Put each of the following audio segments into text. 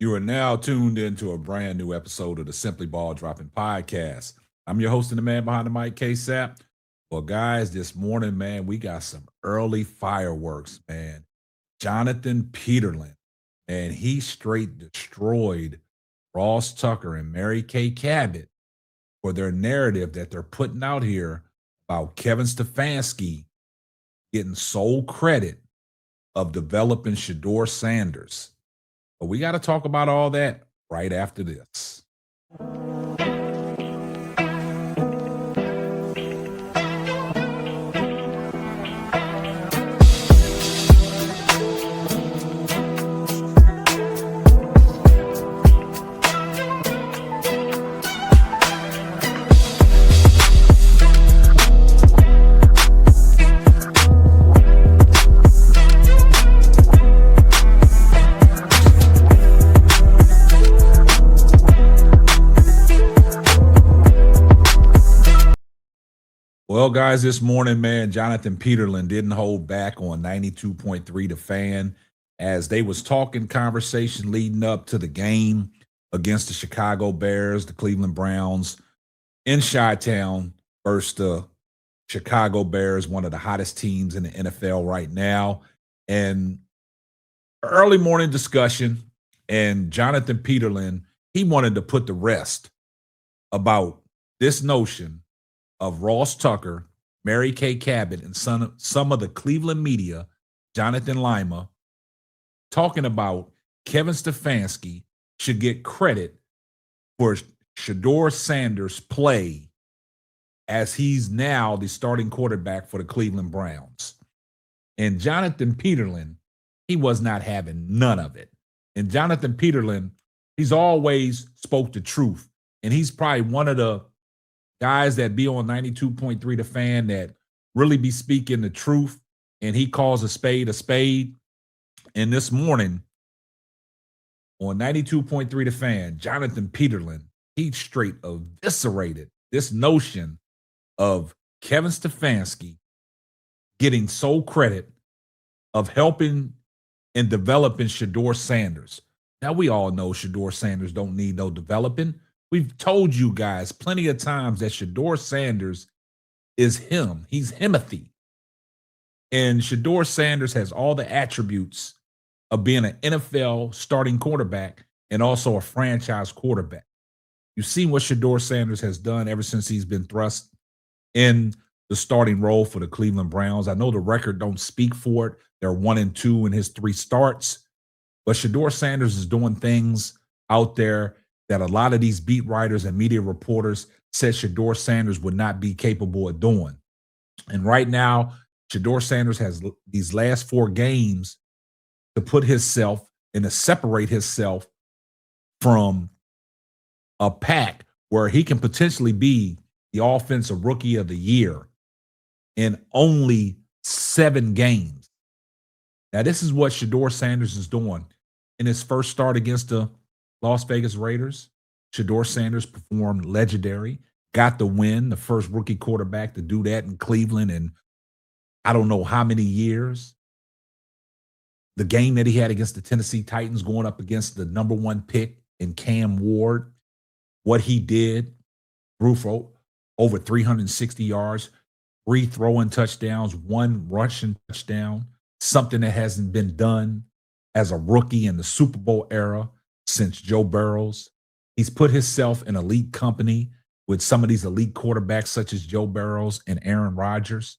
You are now tuned into a brand new episode of the Simply Ball Dropping Podcast. I'm your host and the man behind the mic, K-Sap. Well, guys, this morning, man, we got some early fireworks, man. Jonathan Peterlin, and he straight destroyed Ross Tucker and Mary Kay Cabot for their narrative that they're putting out here about Kevin Stefanski getting sole credit of developing Shedeur Sanders. But we got to talk about all that right after this. Well, guys, this morning, man, Jonathan Peterlin didn't hold back on 92.3 The Fan as they was talking conversation leading up to the game against the Chicago Bears, the Cleveland Browns in Chi-Town versus the Chicago Bears, one of the hottest teams in the NFL right now. And early morning discussion, and Jonathan Peterlin, he wanted to put the rest about this notion of Ross Tucker, Mary Kay Cabot, and some of the Cleveland media, Jonathan Lima, talking about Kevin Stefanski should get credit for Shedeur Sanders' play as he's now the starting quarterback for the Cleveland Browns. And Jonathan Peterlin, he was not having none of it. And Jonathan Peterlin, he's always spoke the truth. And he's probably one of the guys that be on 92.3 The Fan that really be speaking the truth, and he calls a spade a spade. And this morning on 92.3 The Fan, Jonathan Peterlin, he straight eviscerated this notion of Kevin Stefanski getting sole credit of helping and developing Shedeur Sanders. Now, we all know Shedeur Sanders don't need no developing. We've told you guys plenty of times that Shedeur Sanders is him. He's Himothy. And Shedeur Sanders has all the attributes of being an NFL starting quarterback and also a franchise quarterback. You've seen what Shedeur Sanders has done ever since he's been thrust in the starting role for the Cleveland Browns. I know the record don't speak for it. They're 1-2 in his 3 starts. But Shedeur Sanders is doing things out there that a lot of these beat writers and media reporters said Shedeur Sanders would not be capable of doing. And right now, Shedeur Sanders has these last 4 games to put himself and to separate himself from a pack where he can potentially be the offensive rookie of the year in only 7 games. Now, this is what Shedeur Sanders is doing. In his first start against the Las Vegas Raiders, Shedeur Sanders performed legendary, got the win, the first rookie quarterback to do that in Cleveland in I don't know how many years. The game that he had against the Tennessee Titans going up against the number 1 pick in Cam Ward, what he did, threw for over 360 yards, 3 throwing touchdowns, 1 rushing touchdown, something that hasn't been done as a rookie in the Super Bowl era since Joe Burrows. He's put himself in elite company with some of these elite quarterbacks such as Joe Burrows and Aaron Rodgers.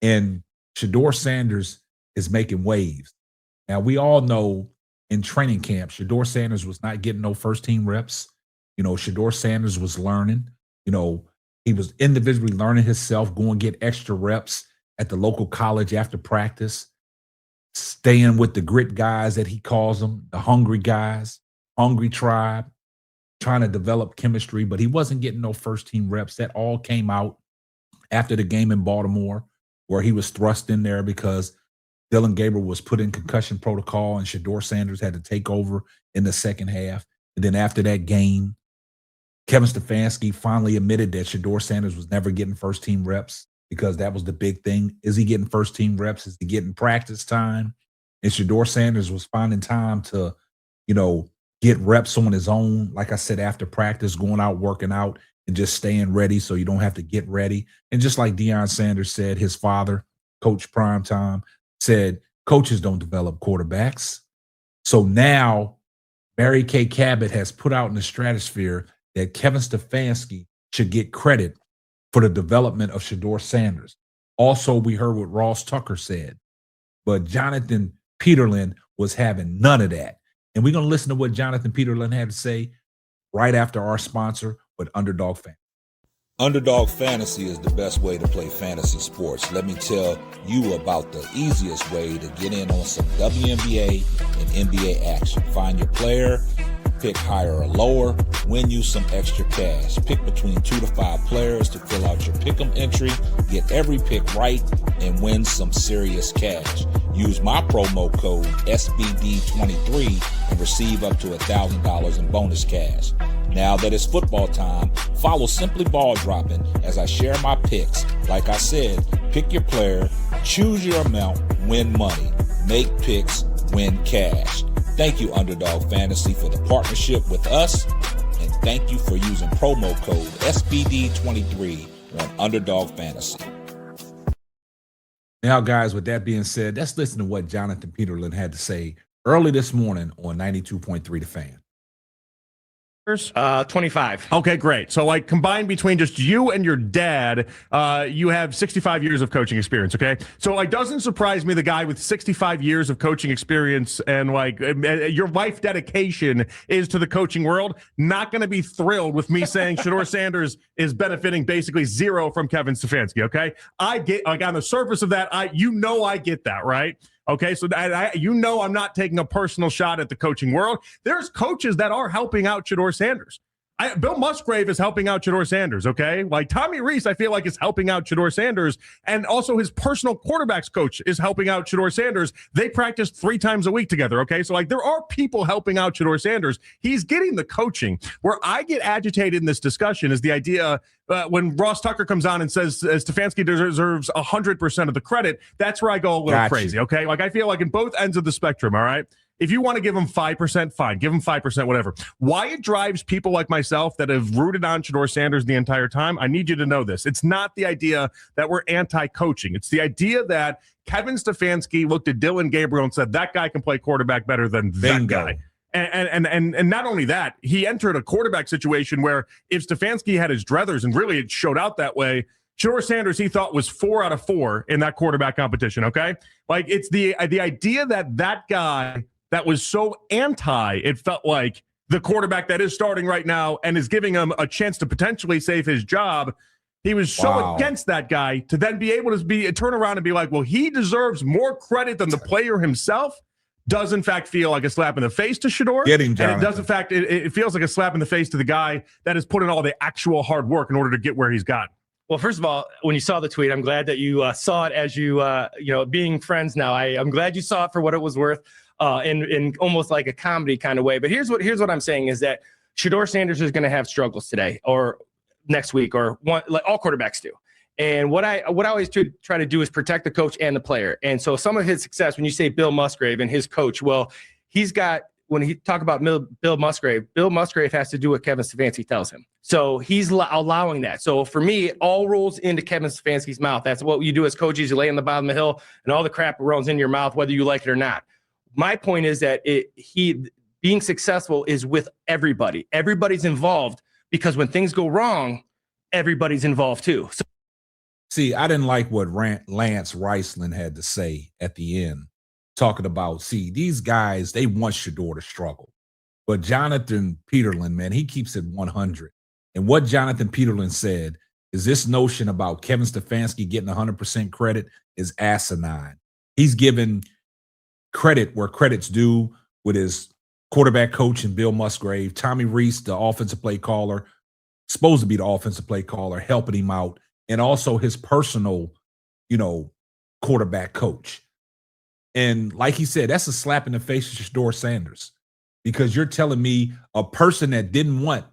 And Shedeur Sanders is making waves. Now, we all know in training camp, Shedeur Sanders was not getting no first-team reps. You know, Shedeur Sanders was learning. You know, he was individually learning himself, going get extra reps at the local college after practice, staying with the grit guys that he calls them, the hungry guys. Hungry tribe, trying to develop chemistry, but he wasn't getting no first-team reps. That all came out after the game in Baltimore, where he was thrust in there because Dylan Gabriel was put in concussion protocol and Shedeur Sanders had to take over in the second half. And then after that game, Kevin Stefanski finally admitted that Shedeur Sanders was never getting first-team reps because that was the big thing. Is he getting first-team reps? Is he getting practice time? And Shedeur Sanders was finding time to, you know, get reps on his own. Like I said, after practice, going out, working out, and just staying ready so you don't have to get ready. And just like Deion Sanders said, his father, Coach Primetime, said, coaches don't develop quarterbacks. So now Mary Kay Cabot has put out in the stratosphere that Kevin Stefanski should get credit for the development of Shedeur Sanders. Also, we heard what Ross Tucker said, but Jonathan Peterlin was having none of that. And we're going to listen to what Jonathan Peterlin had to say right after our sponsor with Underdog Fantasy. Underdog Fantasy is the best way to play fantasy sports. Let me tell you about the easiest way to get in on some WNBA and NBA action. Find your player, pick higher or lower, win you some extra cash. Pick between 2 to 5 players to fill out your pick'em entry, get every pick right, and win some serious cash. Use my promo code SBD23 and receive up to $1,000 in bonus cash. Now that it's football time, follow Simply Ball Dropping as I share my picks. Like I said, pick your player, choose your amount, win money. Make picks, win cash. Thank you, Underdog Fantasy, for the partnership with us. And thank you for using promo code SBD23 on Underdog Fantasy. Now, guys, with that being said, let's listen to what Jonathan Peterlin had to say early this morning on 92.3 The Fan. 25. Okay, great. So like combined between just you and your dad, you have 65 years of coaching experience. Okay. So like, doesn't surprise me, the guy with 65 years of coaching experience and like your life dedication is to the coaching world. Not going to be thrilled with me saying Shedeur Sanders is benefiting basically zero from Kevin Stefanski. Okay. I get like on the surface of that. I get that, right? Okay, so I'm not taking a personal shot at the coaching world. There's coaches that are helping out Shedeur Sanders. Bill Musgrave is helping out Shedeur Sanders, okay? Like Tommy Reese, I feel like is helping out Shedeur Sanders, and also his personal quarterbacks coach is helping out Shedeur Sanders. They practice 3 times a week together, okay? So like there are people helping out Shedeur Sanders. He's getting the coaching. Where I get agitated in this discussion is the idea when Ross Tucker comes on and says Stefanski deserves 100% of the credit, that's where I go a little crazy, okay? Like I feel like in both ends of the spectrum, all right? If you want to give him 5%, fine. Give him 5%, whatever. Why it drives people like myself that have rooted on Shedeur Sanders the entire time, I need you to know this. It's not the idea that we're anti-coaching. It's the idea that Kevin Stefanski looked at Dylan Gabriel and said, that guy can play quarterback better than that guy. And not only that, he entered a quarterback situation where if Stefanski had his druthers, and really it showed out that way, Shedeur Sanders, he thought, was 4 out of 4 in that quarterback competition, okay? Like, it's the idea that guy that was so anti, it felt like the quarterback that is starting right now and is giving him a chance to potentially save his job. He was so against that guy to then be able to turn around and be like, well, he deserves more credit than the player himself. Does in fact feel like a slap in the face to Shedeur. And it does in fact, it feels like a slap in the face to the guy that has put in all the actual hard work in order to get where he's got. Well, first of all, when you saw the tweet, I'm glad that you saw it as you being friends now. I'm glad you saw it for what it was worth. In almost like a comedy kind of way. But here's what I'm saying is that Shedeur Sanders is going to have struggles today or next week or like all quarterbacks do. And what I always try to do is protect the coach and the player. And so some of his success, when you say Bill Musgrave and his coach, well, when he talk about Bill Musgrave has to do what Kevin Stefanski tells him. So he's allowing that. So for me, it all rolls into Kevin Stefanski's mouth. That's what you do as coaches. You lay on the bottom of the hill and all the crap rolls into your mouth, whether you like it or not. My point is that he being successful is with everybody. Everybody's involved because when things go wrong, everybody's involved too. So, see, I didn't like what Lance Reisland had to say at the end, talking about, these guys, they want Shedeur to struggle. But Jonathan Peterlin, man, he keeps it 100. And what Jonathan Peterlin said is this notion about Kevin Stefanski getting 100% credit is asinine. He's given credit where credit's due with his quarterback coach and Bill Musgrave. Tommy Reese, the offensive play caller, supposed to be the offensive play caller, helping him out, and also his personal, quarterback coach. And like he said, that's a slap in the face to Shedeur Sanders, because you're telling me a person that didn't want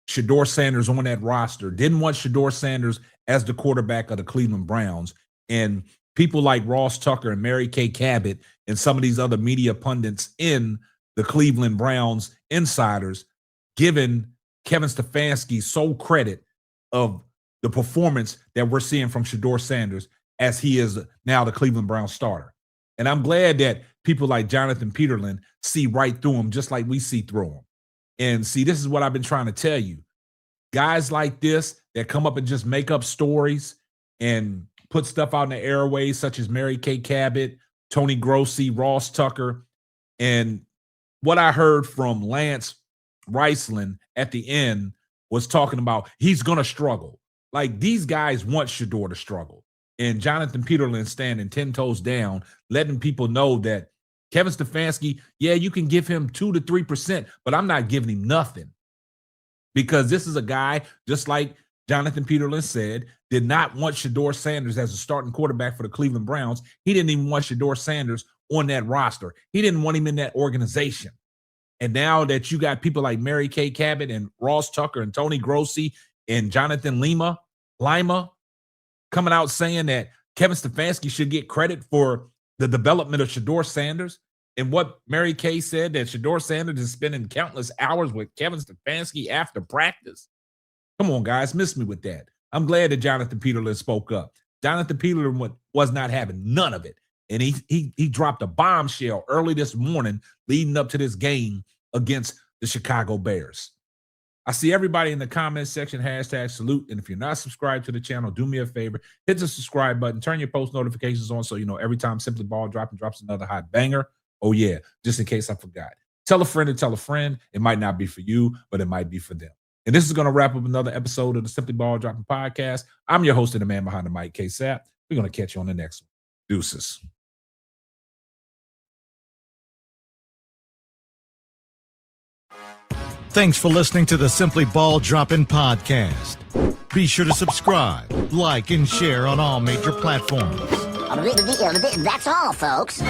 Shedeur Sanders on that roster, didn't want Shedeur Sanders as the quarterback of the Cleveland Browns, and people like Ross Tucker and Mary Kay Cabot and some of these other media pundits in the Cleveland Browns insiders giving Kevin Stefanski sole credit of the performance that we're seeing from Shedeur Sanders as he is now the Cleveland Browns starter. And I'm glad that people like Jonathan Peterlin see right through him just like we see through him. And see, this is what I've been trying to tell you. Guys like this that come up and just make up stories and put stuff out in the airways, such as Mary Kay Cabot, Tony Grossi, Ross Tucker, and what I heard from Lance Riceland at the end was talking about he's going to struggle. Like, these guys want Shedeur to struggle. And Jonathan Peterlin standing 10 toes down, letting people know that Kevin Stefanski, yeah, you can give him 2 to 3%, but I'm not giving him nothing. Because this is a guy, just like Jonathan Peterlin said, did not want Shedeur Sanders as a starting quarterback for the Cleveland Browns. He didn't even want Shedeur Sanders on that roster. He didn't want him in that organization. And now that you got people like Mary Kay Cabot and Ross Tucker and Tony Grossi and Jonathan Lima coming out saying that Kevin Stefanski should get credit for the development of Shedeur Sanders, and what Mary Kay said, that Shedeur Sanders is spending countless hours with Kevin Stefanski after practice. Come on, guys, miss me with that. I'm glad that Jonathan Peterlin spoke up. Jonathan Peterlin was not having none of it. And he dropped a bombshell early this morning leading up to this game against the Chicago Bears. I see everybody in the comments section, #salute. And if you're not subscribed to the channel, do me a favor, hit the subscribe button, turn your post notifications on so you know every time Simply Ball drops another hot banger. Oh, yeah, just in case I forgot. Tell a friend to tell a friend. It might not be for you, but it might be for them. And this is going to wrap up another episode of the Simply Ball Dropping Podcast. I'm your host and the man behind the mic, K-Sap. We're going to catch you on the next one. Deuces. Thanks for listening to the Simply Ball Dropping Podcast. Be sure to subscribe, like, and share on all major platforms. That's all, folks.